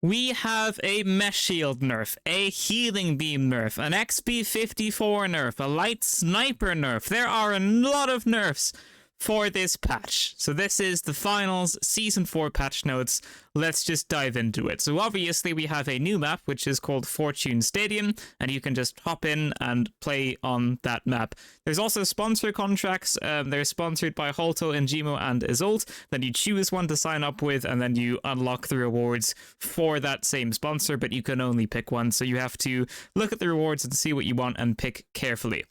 We have a Mesh Shield nerf, a Healing Beam nerf, an XP54 nerf, a Light Sniper nerf. There are a lot of nerfs for this patch. So this is the finals Season 4 patch notes. Let's just dive into it. So obviously we have a new map, which is called Fortune Stadium, and you can just hop in and play on that map. There's also sponsor contracts. They're sponsored by Holto, Njimo, and Isolt. Then you choose one to sign up with, and then you unlock the rewards for that same sponsor, but you can only pick one. So you have to look at the rewards and see what you want and pick carefully.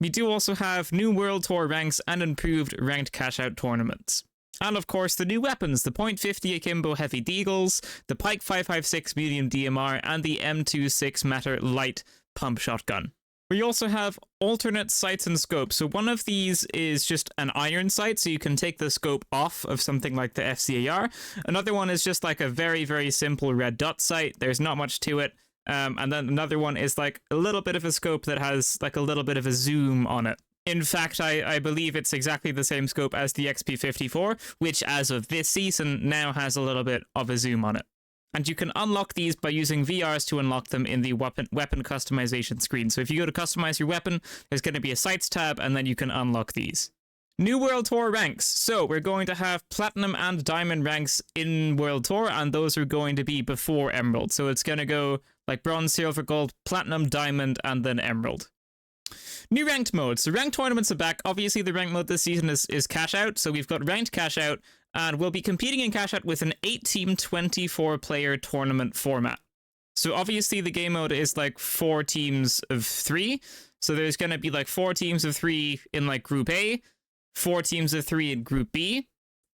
We do also have new World Tour ranks and improved ranked cash-out tournaments. And of course, the new weapons, the .50 Akimbo Heavy Deagles, the Pike 5.56 Medium DMR, and the M26 Matter Light Pump Shotgun. We also have alternate sights and scopes. So one of these is just an iron sight, so you can take the scope off of something like the FCAR. Another one is just like a very, very simple red dot sight. There's not much to it. And then another one is like a little bit of a scope that has like a little bit of a zoom on it. In fact, I believe it's exactly the same scope as the XP54, which as of this season now has a little bit of a zoom on it. And you can unlock these by using VRs to unlock them in the weapon customization screen. So if you go to customize your weapon, there's going to be a sights tab, and then you can unlock these. New World Tour ranks. So we're going to have Platinum and Diamond ranks in World Tour, and those are going to be before Emerald. So it's going to go like Bronze, Silver, Gold, Platinum, Diamond, and then Emerald. New ranked modes. So ranked tournaments are back. Obviously, the ranked mode this season is cash out. So we've got ranked cash out, and we'll be competing in cash out with an 8-team, 24-player tournament format. So obviously, the game mode is like 4 teams of 3. So there's going to be like 4 teams of 3 in like Group A, 4 teams of 3 in Group B,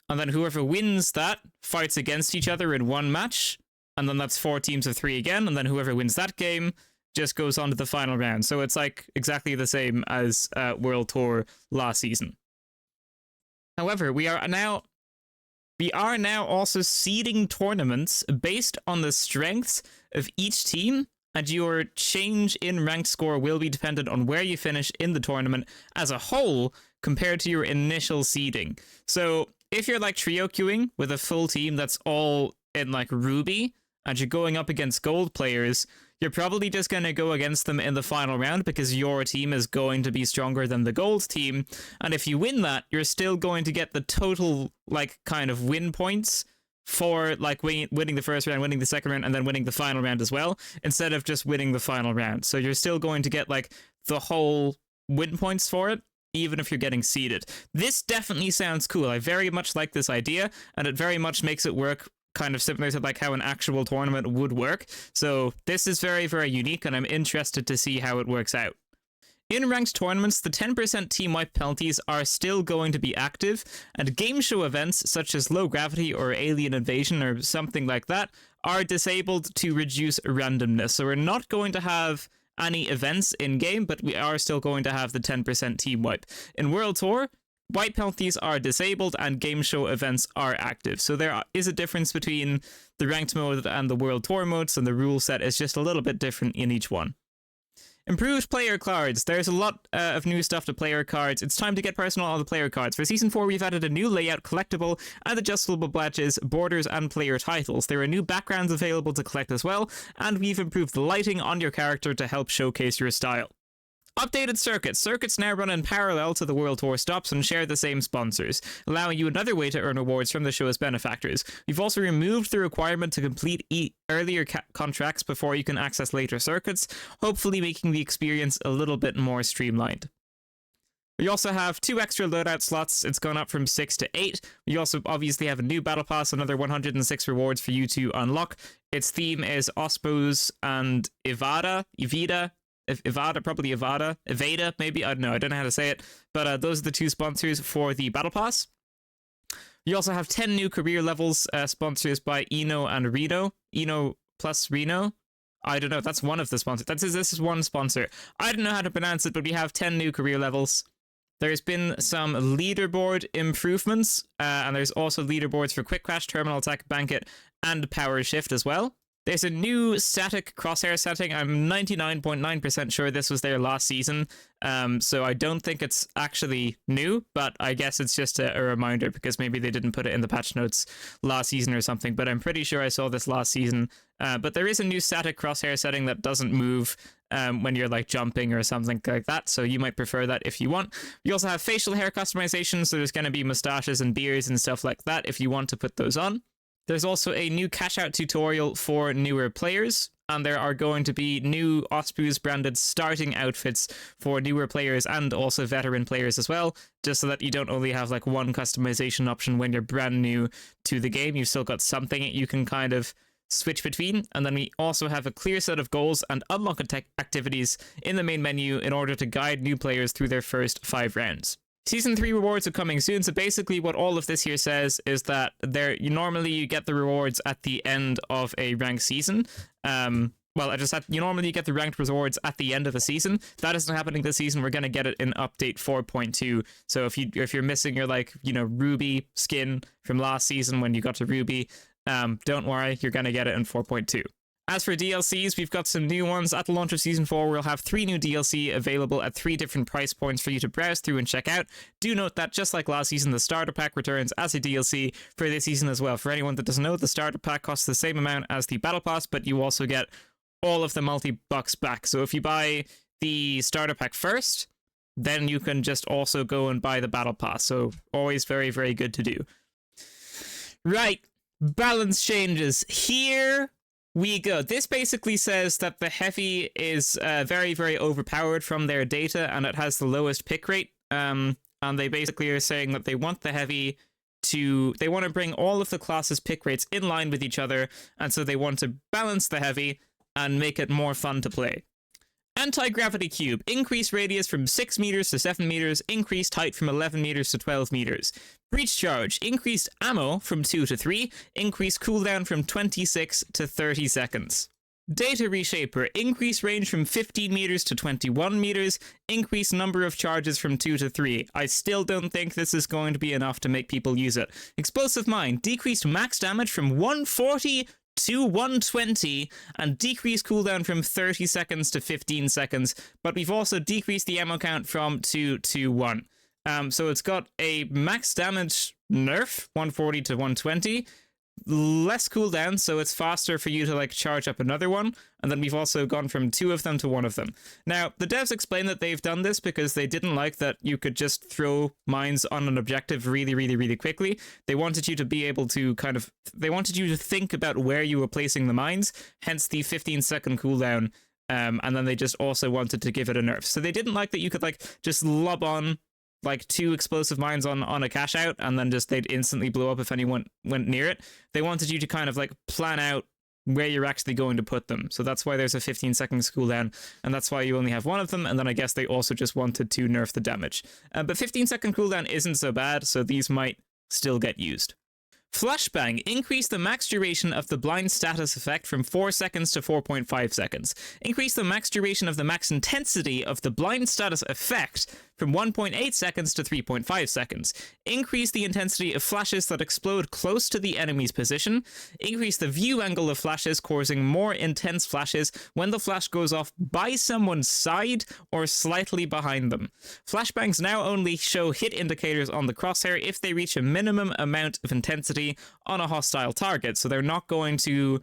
and then whoever wins that fights against each other in one match, and then that's 4 teams of 3 again, and then whoever wins that game just goes on to the final round. So it's like exactly the same as World Tour last season. However, we are now also seeding tournaments based on the strengths of each team, and your change in ranked score will be dependent on where you finish in the tournament as a whole compared to your initial seeding. So if you're like trio queuing with a full team that's all in like Ruby, and you're going up against gold players, you're probably just going to go against them in the final round because your team is going to be stronger than the gold team. And if you win that, you're still going to get the total like kind of win points for like winning the first round, winning the second round, and then winning the final round as well, instead of just winning the final round. So you're still going to get like the whole win points for it, even if you're getting seeded. This definitely sounds cool. I very much like this idea, and it very much makes it work kind of similar to like how an actual tournament would work. So this is very, very unique, and I'm interested to see how it works out. In ranked tournaments, the 10% team wipe penalties are still going to be active, and game show events such as low gravity or alien invasion or something like that are disabled to reduce randomness. So we're not going to have any events in game, but we are still going to have the 10% team wipe. In World Tour, wipe penalties are disabled and game show events are active. So there is a difference between the ranked mode and the World Tour modes, and the rule set is just a little bit different in each one. Improved player cards. There's a lot of new stuff to player cards. It's time to get personal on the player cards. For Season 4, we've added a new layout, collectible, and adjustable badges, borders, and player titles. There are new backgrounds available to collect as well, and we've improved the lighting on your character to help showcase your style. Updated circuits. Circuits now run in parallel to the World Tour stops and share the same sponsors, allowing you another way to earn rewards from the show's benefactors. We've also removed the requirement to complete earlier contracts before you can access later circuits, hopefully making the experience a little bit more streamlined. We also have 2 extra loadout slots. It's gone up from 6 to 8. We also obviously have a new battle pass, another 106 rewards for you to unlock. Its theme is Ospos and Evada, maybe, I don't know how to say it, but those are the 2 sponsors for the battle pass. You also have 10 new career levels, sponsors by Eno and Reno. Eno plus Reno, I don't know, that's one of the sponsors. This is one sponsor. I don't know how to pronounce it, but we have 10 new career levels. There's been some leaderboard improvements, and there's also leaderboards for Quick Crash, Terminal Attack, Banquet, and Power Shift as well. There's a new static crosshair setting. I'm 99.9% sure this was there last season. So I don't think it's actually new, but I guess it's just a reminder because maybe they didn't put it in the patch notes last season or something, but I'm pretty sure I saw this last season. But there is a new static crosshair setting that doesn't move when you're like jumping or something like that, so you might prefer that if you want. You also have facial hair customization, so there's going to be mustaches and beards and stuff like that if you want to put those on. There's also a new cash out tutorial for newer players, and there are going to be new Osprey's branded starting outfits for newer players and also veteran players as well, just so that you don't only have like one customization option when you're brand new to the game. You've still got something you can kind of switch between. And then we also have a clear set of goals and unlock activities in the main menu in order to guide new players through their first 5 rounds. Season 3 rewards are coming soon, so basically what all of this here says is that you get the rewards at the end of a ranked season. You normally get the ranked rewards at the end of the season. That isn't happening this season. We're going to get it in update 4.2. So if you're missing your Ruby skin from last season when you got to Ruby, don't worry, you're going to get it in 4.2. As for DLCs, we've got some new ones. At the launch of Season 4, we'll have 3 new DLC available at 3 different price points for you to browse through and check out. Do note that, just like last season, the Starter Pack returns as a DLC for this season as well. For anyone that doesn't know, the Starter Pack costs the same amount as the Battle Pass, but you also get all of the multi-bucks back. So if you buy the Starter Pack first, then you can just also go and buy the Battle Pass. So always very, very good to do. Right, balance changes. Here we go. This basically says that the Heavy is very, very overpowered from their data, and it has the lowest pick rate. And they basically are saying that they want the Heavy they want to bring all of the classes' pick rates in line with each other, and so they want to balance the Heavy and make it more fun to play. Anti-gravity cube. Increase radius from 6 meters to 7 meters. Increased height from 11 meters to 12 meters. Breach charge. Increased ammo from 2 to 3. Increased cooldown from 26 to 30 seconds. Data reshaper. Increased range from 15 meters to 21 meters. Increased number of charges from 2 to 3. I still don't think this is going to be enough to make people use it. Explosive mine. Decreased max damage from 140 to 120 and decreased cooldown from 30 seconds to 15 seconds, but we've also decreased the ammo count from 2 to 1. So it's got a max damage nerf, 140 to 120, less cooldown, so it's faster for you to charge up another one, and then we've also gone from 2 of them to 1 of them. Now, the devs explain that they've done this because they didn't like that you could just throw mines on an objective really, really, really quickly. They wanted you to be able to they wanted you to think about where you were placing the mines, hence the 15-second cooldown, and then they just also wanted to give it a nerf. So they didn't like that you could just lob on 2 explosive mines on a cash out, and then they'd instantly blow up if anyone went near it. They wanted you to plan out where you're actually going to put them. So that's why there's a 15-second cooldown, and that's why you only have 1 of them, and then I guess they also just wanted to nerf the damage. But 15-second cooldown isn't so bad, so these might still get used. Flashbang. Increase the max duration of the blind status effect from 4 seconds to 4.5 seconds. Increase the max duration of the max intensity of the blind status effect from 1.8 seconds to 3.5 seconds. Increase the intensity of flashes that explode close to the enemy's position. Increase the view angle of flashes, causing more intense flashes when the flash goes off by someone's side or slightly behind them. Flashbangs now only show hit indicators on the crosshair if they reach a minimum amount of intensity on a hostile target, so they're not going to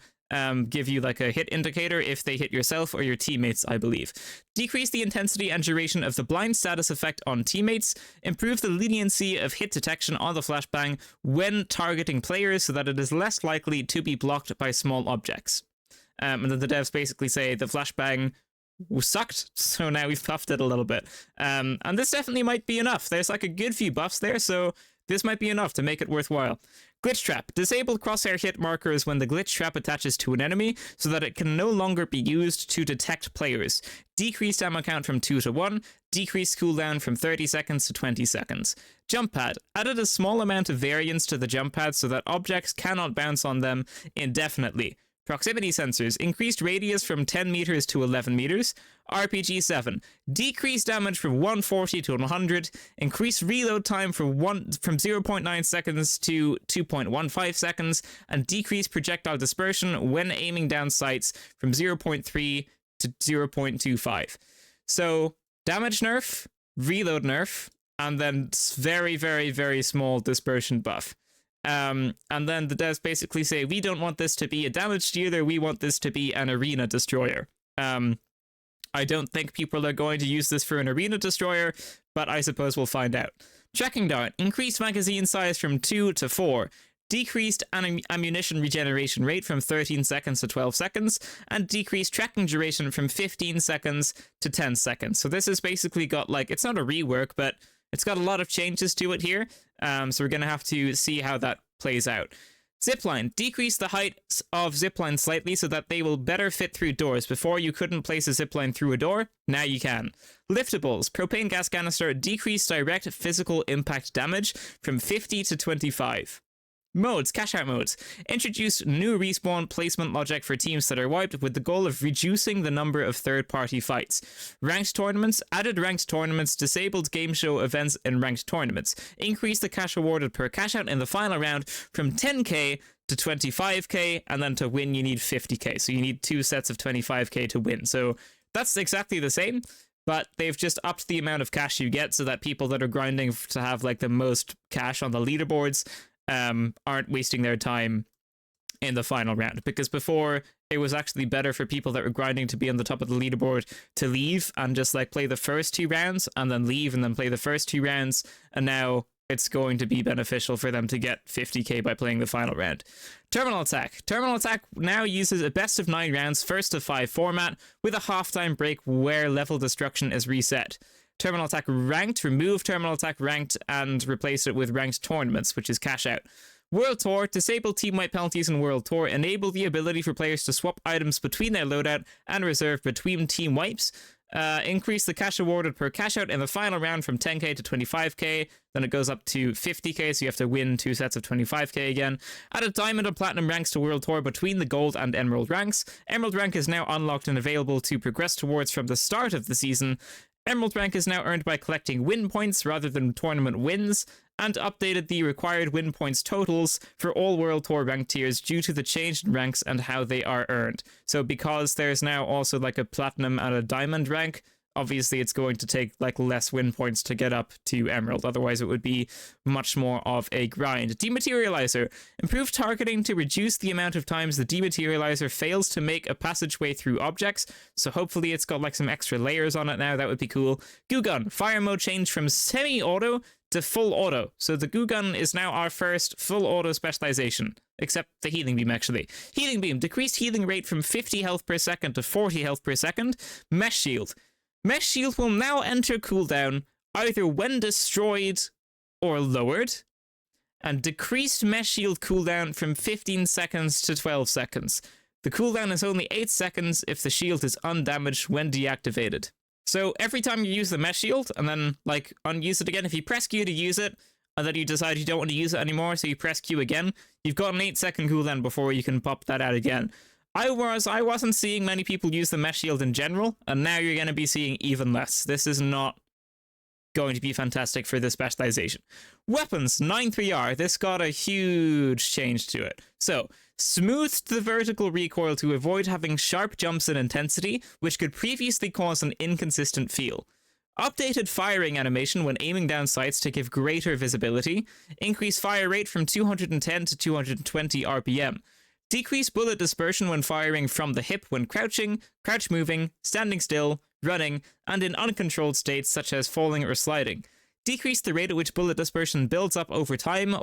give you a hit indicator if they hit yourself or your teammates, I believe. Decrease the intensity and duration of the blind status effect on teammates. Improve the leniency of hit detection on the flashbang when targeting players so that it is less likely to be blocked by small objects. And then the devs basically say the flashbang sucked, so now we've buffed it a little bit. And this definitely might be enough. There's a good few buffs there, so this might be enough to make it worthwhile. Glitch trap. Disable crosshair hit markers when the glitch trap attaches to an enemy so that it can no longer be used to detect players. Decreased ammo count from 2 to 1. Decreased cooldown from 30 seconds to 20 seconds. Jump pad. Added a small amount of variance to the jump pad so that objects cannot bounce on them indefinitely. Proximity sensors, increased radius from 10 meters to 11 meters. RPG 7, decreased damage from 140 to 100, increased reload time from 0.9 seconds to 2.15 seconds, and decreased projectile dispersion when aiming down sights from 0.3 to 0.25. So damage nerf, reload nerf, and then very, very, very small dispersion buff. And then the devs basically say, we don't want this to be a damage dealer, we want this to be an arena destroyer. I don't think people are going to use this for an arena destroyer, but I suppose we'll find out. Tracking dart, increased magazine size from 2 to 4, decreased ammunition regeneration rate from 13 seconds to 12 seconds, and decreased tracking duration from 15 seconds to 10 seconds. So this has basically got, like, it's not a rework, but it's got a lot of changes to it here, so we're going to have to see how that plays out. Zipline. Decrease the height of zipline slightly so that they will better fit through doors. Before, you couldn't place a zipline through a door. Now you can. Liftables. Propane gas canister. Decrease direct physical impact damage from 50 to 25. Modes, cash out modes. Introduce new respawn placement logic for teams that are wiped with the goal of reducing the number of third-party fights. Ranked tournaments, added ranked tournaments, disabled game show events in ranked tournaments. Increase the cash awarded per cash out in the final round from 10k to 25k, and then to win you need 50k. So you need 2 sets of 25k to win. So that's exactly the same, but they've just upped the amount of cash you get so that people that are grinding to have like the most cash on the leaderboards aren't wasting their time in the final round, because before it was actually better for people that were grinding to be on the top of the leaderboard to leave and just like play the first 2 rounds and then leave and then play the first 2 rounds, and now it's going to be beneficial for them to get 50k by playing the final round. Terminal attack. Terminal attack now uses a best of 9 rounds, first of 5 format with a halftime break where level destruction is reset. Terminal attack ranked, remove terminal attack ranked and replace it with ranked tournaments, which is cash out. World Tour, disable team wipe penalties in World Tour, enable the ability for players to swap items between their loadout and reserve between team wipes. Increase the cash awarded per cash out in the final round from 10k to 25k, then it goes up to 50k, so you have to win 2 sets of 25k again. Added diamond and platinum ranks to World Tour between the gold and emerald ranks. Emerald rank is now unlocked and available to progress towards from the start of the season. Emerald rank is now earned by collecting win points rather than tournament wins, and updated the required win points totals for all World Tour rank tiers due to the change in ranks and how they are earned. So because there's now also like a platinum and a diamond rank, obviously it's going to take like less win points to get up to emerald. Otherwise it would be much more of a grind. Dematerializer. Improved targeting to reduce the amount of times the dematerializer fails to make a passageway through objects. So hopefully it's got like some extra layers on it now. That would be cool. Goo gun. Fire mode change from semi-auto to full auto. So the goo gun is now our first full auto specialization. Except the healing beam, actually. Healing beam. Decreased healing rate from 50 health per second to 40 health per second. Mesh shield. Mesh shield will now enter cooldown either when destroyed or lowered, and decreased mesh shield cooldown from 15 seconds to 12 seconds. The cooldown is only 8 seconds if the shield is undamaged when deactivated. So every time you use the mesh shield and then like unuse it again, if you press Q to use it and then you decide you don't want to use it anymore, so you press Q again, you've got an 8-second cooldown before you can pop that out again. I wasn't seeing many people use the mesh shield in general, and now you're going to be seeing even less. This is not going to be fantastic for this specialization. Weapons, 9-3R. This got a huge change to it. So, smoothed the vertical recoil to avoid having sharp jumps in intensity, which could previously cause an inconsistent feel. Updated firing animation when aiming down sights to give greater visibility. Increased fire rate from 210 to 220 RPM. Decrease bullet dispersion when firing from the hip when crouching, crouch moving, standing still, running, and in uncontrolled states such as falling or sliding. Decrease the rate at which bullet dispersion builds up over time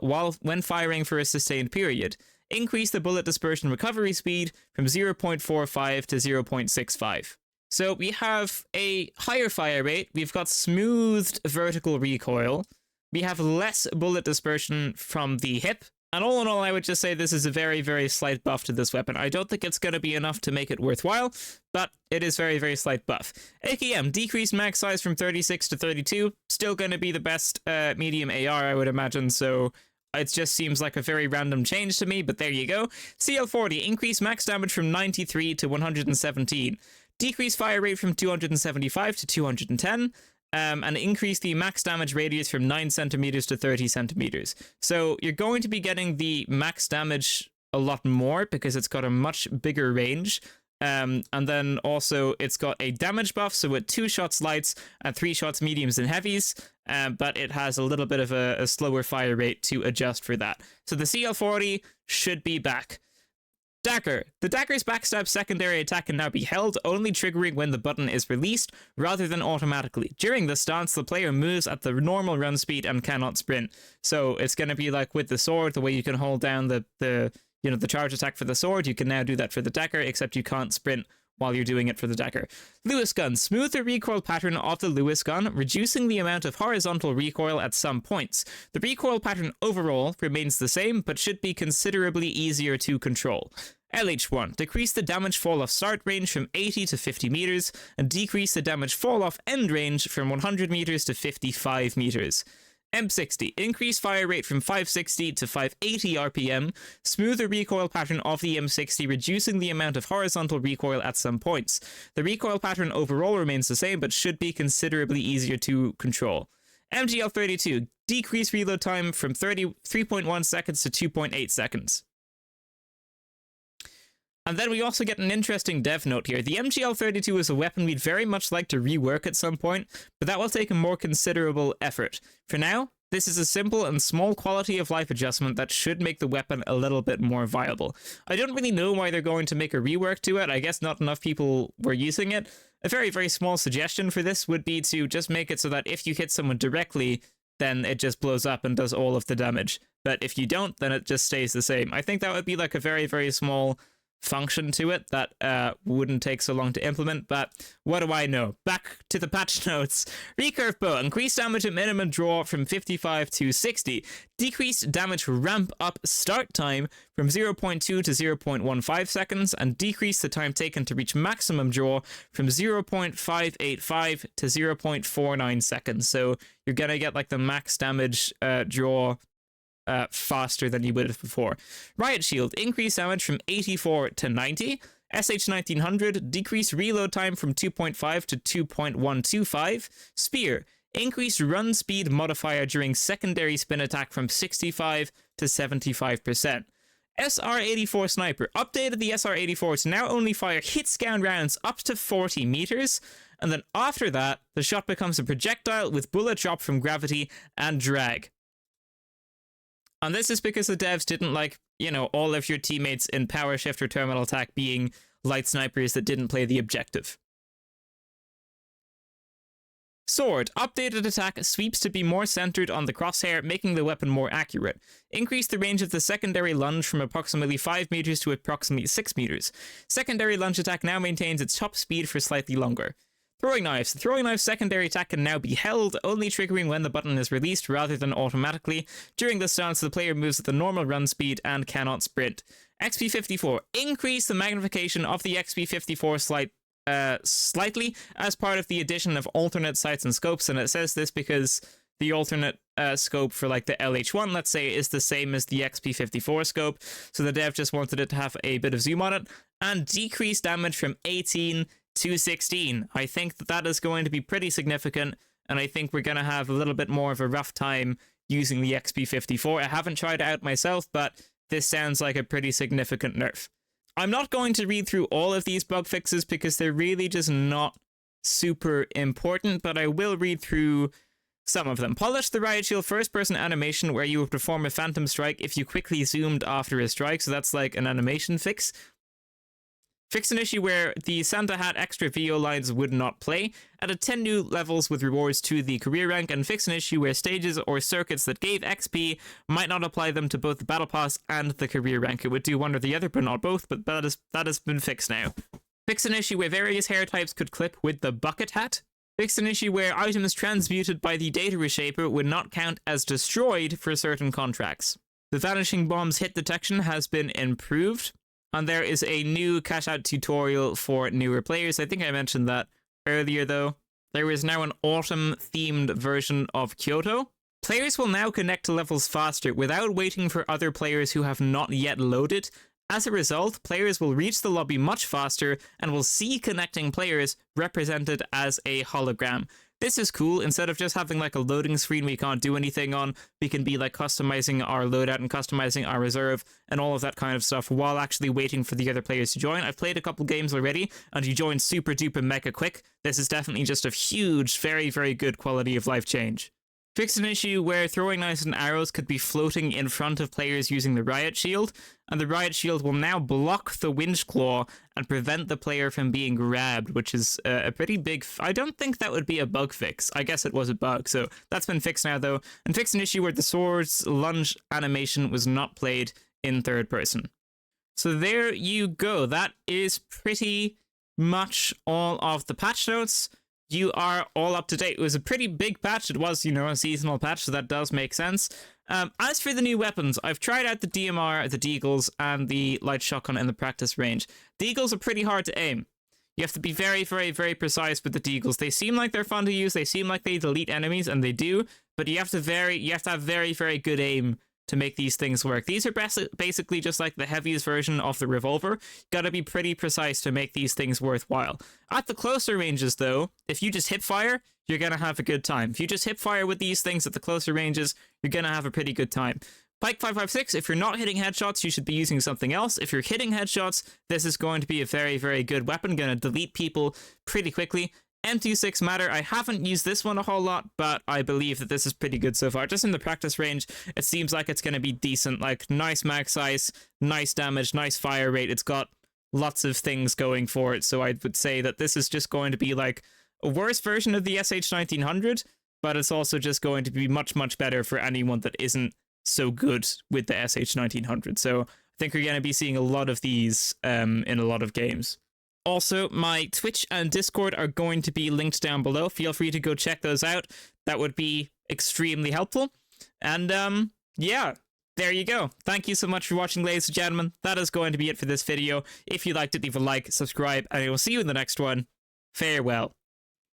when firing for a sustained period. Increase the bullet dispersion recovery speed from 0.45 to 0.65. So we have a higher fire rate, we've got smoothed vertical recoil, we have less bullet dispersion from the hip, and all in all, I would just say this is a very, very slight buff to this weapon. I don't think it's going to be enough to make it worthwhile, but it is very, very slight buff. AKM, decreased mag size from 36 to 32. Still going to be the best medium AR, I would imagine, so it just seems like a very random change to me, but there you go. CL40, increase max damage from 93 to 117. Decrease fire rate from 275 to 210. And increase the max damage radius from 9 centimeters to 30 centimeters. So you're going to be getting the max damage a lot more because it's got a much bigger range. And then also it's got a damage buff, so with 2 shots lights and 3 shots mediums and heavies, but it has a little bit of a slower fire rate to adjust for that. So the CL40 should be back. Dagger. The dagger's backstab secondary attack can now be held, only triggering when the button is released, rather than automatically. During the stance, the player moves at the normal run speed and cannot sprint. So it's going to be like with the sword, the way you can hold down the charge attack for the sword, you can now do that for the dagger, except you can't sprint while you're doing it for the dagger. Lewis gun. Smooth the recoil pattern of the Lewis gun, reducing the amount of horizontal recoil at some points. The recoil pattern overall remains the same, but should be considerably easier to control. LH1. Decrease the damage fall-off start range from 80 to 50 meters, and decrease the damage fall-off end range from 100 meters to 55 meters. M60. Increase fire rate from 560 to 580 RPM. Smooth the recoil pattern of the M60, reducing the amount of horizontal recoil at some points. The recoil pattern overall remains the same, but should be considerably easier to control. MGL32. Decrease reload time from 3.1 seconds to 2.8 seconds. And then we also get an interesting dev note here. The MGL32 is a weapon we'd very much like to rework at some point, but that will take a more considerable effort. For now, this is a simple and small quality of life adjustment that should make the weapon a little bit more viable. I don't really know why they're going to make a rework to it. I guess not enough people were using it. A very, very small suggestion for this would be to just make it so that if you hit someone directly, then it just blows up and does all of the damage. But if you don't, then it just stays the same. I think that would be like a very, very small function to it that wouldn't take so long to implement, but what do I know? Back to the patch notes. Recurve bow. Increase damage at minimum draw from 55 to 60. Decrease damage ramp up start time from 0.2 to 0.15 seconds, and decrease the time taken to reach maximum draw from 0.585 to 0.49 seconds. So you're gonna get like the max damage draw faster than you would have before. Riot Shield. Increase damage from 84 to 90. SH1900. Decrease reload time from 2.5 to 2.125. Spear. Increase run speed modifier during secondary spin attack from 65 to 75%. SR84 Sniper. Updated the SR84 to now only fire hit scan rounds up to 40 meters, and then after that, the shot becomes a projectile with bullet drop from gravity and drag. And this is because the devs didn't like, all of your teammates in Power Shift or Terminal Attack being light snipers that didn't play the objective. Sword. Updated attack sweeps to be more centered on the crosshair, making the weapon more accurate. Increase the range of the secondary lunge from approximately 5 meters to approximately 6 meters. Secondary lunge attack now maintains its top speed for slightly longer. Throwing knives. The throwing knife's secondary attack can now be held, only triggering when the button is released rather than automatically. During the stance, the player moves at the normal run speed and cannot sprint. XP54. Increase the magnification of the XP54 slightly as part of the addition of alternate sights and scopes, and it says this because the alternate scope for like the LH1, let's say, is the same as the XP54 scope, so the dev just wanted it to have a bit of zoom on it. And decrease damage from 18 to 16. I think that is going to be pretty significant, and I think we're going to have a little bit more of a rough time using the XP54. I haven't tried it out myself, but this sounds like a pretty significant nerf. I'm not going to read through all of these bug fixes because they're really just not super important, but I will read through some of them. Polish the Riot Shield first-person animation where you would perform a phantom strike if you quickly zoomed after a strike, so that's like an animation fix. Fix an issue where the Santa Hat extra VO lines would not play. Added 10 new levels with rewards to the career rank, and fix an issue where stages or circuits that gave XP might not apply them to both the battle pass and the career rank. It would do one or the other, but not both, but that has been fixed now. Fix an issue where various hair types could clip with the bucket hat. Fix an issue where items transmuted by the data reshaper would not count as destroyed for certain contracts. The vanishing bombs hit detection has been improved. And there is a new cash-out tutorial for newer players. I think I mentioned that earlier, though. There is now an autumn-themed version of Kyoto. Players will now connect to levels faster without waiting for other players who have not yet loaded. As a result, players will reach the lobby much faster and will see connecting players represented as a hologram. This is cool. Instead of just having like a loading screen we can't do anything on, we can be like customizing our loadout and customizing our reserve and all of that kind of stuff while actually waiting for the other players to join. I've played a couple games already and you join super duper mega quick. This is definitely just a huge, very, very good quality of life change. Fixed an issue where throwing knives and arrows could be floating in front of players using the riot shield, and the riot shield will now block the winch claw and prevent the player from being grabbed, which is a pretty big... I don't think that would be a bug fix. I guess it was a bug, so that's been fixed now though. And fixed an issue where the sword's lunge animation was not played in third person. So there you go. That is pretty much all of the patch notes. You are all up to date. It was a pretty big patch. It was, you know, a seasonal patch, so that does make sense. As for the new weapons, I've tried out the DMR, the Deagles, and the light shotgun in the practice range. Deagles are pretty hard to aim. You have to be very, very, very precise with the Deagles. They seem like they're fun to use. They seem like they delete enemies, and they do. But you have to have very, very good aim to make these things work. These are basically just like the heaviest version of the revolver. Gotta be pretty precise to make these things worthwhile. At the closer ranges, though, if you just hip fire, you're gonna have a good time. If you just hip fire with these things at the closer ranges, you're gonna have a pretty good time. Pike 556, if you're not hitting headshots, you should be using something else. If you're hitting headshots, this is going to be a very, very good weapon. Gonna delete people pretty quickly. M26 Matter, I haven't used this one a whole lot, but I believe that this is pretty good so far. Just in the practice range, it seems like it's going to be decent. Like, nice mag size, nice damage, nice fire rate. It's got lots of things going for it, so I would say that this is just going to be like a worse version of the SH1900, but it's also just going to be much, much better for anyone that isn't so good with the SH1900. So I think we're going to be seeing a lot of these in a lot of games. Also, my Twitch and Discord are going to be linked down below. Feel free to go check those out. That would be extremely helpful. And, yeah, there you go. Thank you so much for watching, ladies and gentlemen. That is going to be it for this video. If you liked it, leave a like, subscribe, and I will see you in the next one. Farewell.